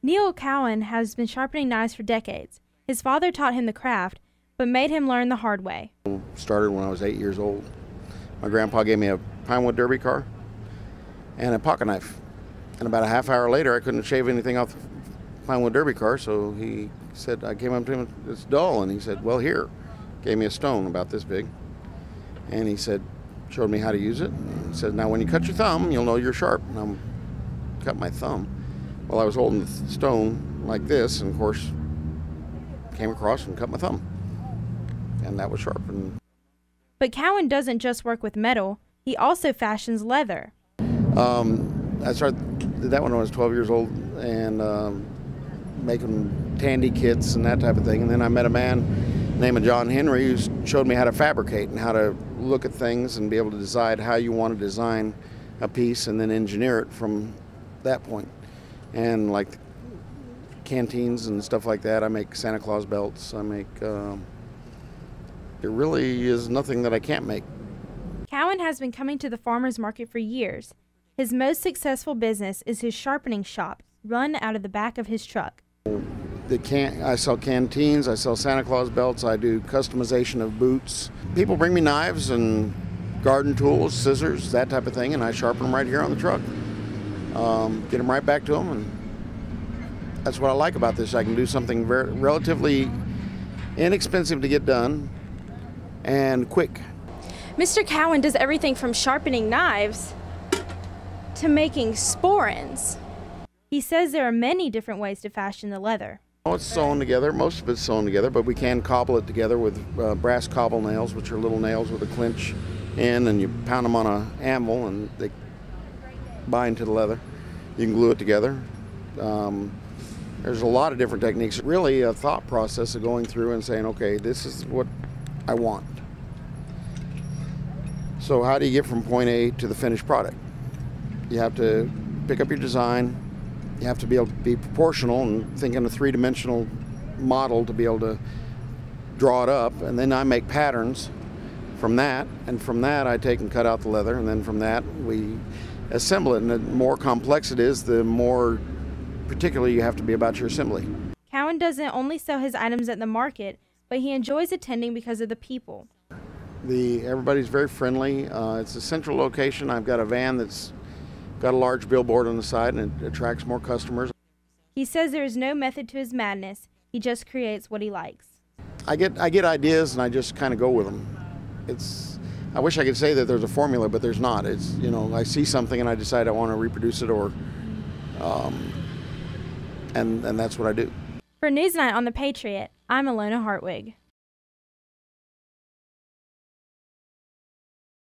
Neil Cowan has been sharpening knives for decades. His father taught him the craft, but made him learn the hard way. Started when I was 8 years old. My grandpa gave me a pinewood derby car and a pocket knife. And about a half hour later, I couldn't shave anything off the pinewood derby car, so he said, I came up to him, it's dull, and he said, well, here. Gave me a stone about this big. And he said, showed me how to use it. He said, now when you cut your thumb, you'll know you're sharp. And I cut my thumb. Well, I was holding the stone like this, and of course, came across and cut my thumb. And that was sharp. But Cowan doesn't just work with metal, he also fashions leather. I did that when I was 12 years old, and making tandy kits and that type of thing. And then I met a man named John Henry who showed me how to fabricate and how to look at things and be able to decide how you want to design a piece and then engineer it from that point. And like canteens and stuff like that, I make Santa Claus belts, I make, there really is nothing that I can't make. Cowan has been coming to the farmer's market for years. His most successful business is his sharpening shop, run out of the back of his truck. I sell canteens, I sell Santa Claus belts, I do customization of boots. People bring me knives and garden tools, scissors, that type of thing, and I sharpen them right here on the truck. Get them right back to them, and that's what I like about this. I can do something relatively inexpensive to get done and quick. Mr. Cowan does everything from sharpening knives to making sporrans. He says there are many different ways to fashion the leather. It's sewn together, most of it's sewn together, but we can cobble it together with brass cobble nails, which are little nails with a clinch in, and you pound them on an anvil and they bind to the leather. You can glue it together. There's a lot of different techniques. Really a thought process of going through and saying, okay, this is what I want. So how do you get from point A to the finished product? You have to pick up your design. You have to be able to be proportional and think in a three-dimensional model to be able to draw it up. And then I make patterns from that. And from that, I take and cut out the leather. And then from that, we assemble it. And the more complex it is, the more particular you have to be about your assembly. Cowan doesn't only sell his items at the market, but he enjoys attending because of the people. Everybody's very friendly. It's a central location. I've got a van that's got a large billboard on the side, and it attracts more customers. He says there is no method to his madness. He just creates what he likes. I get ideas, and I just kind of go with them. I wish I could say that there's a formula, but there's not. It's, you know, I see something and I decide I want to reproduce it, or and that's what I do. For Newsnight on The Patriot, I'm Alona Hartwig.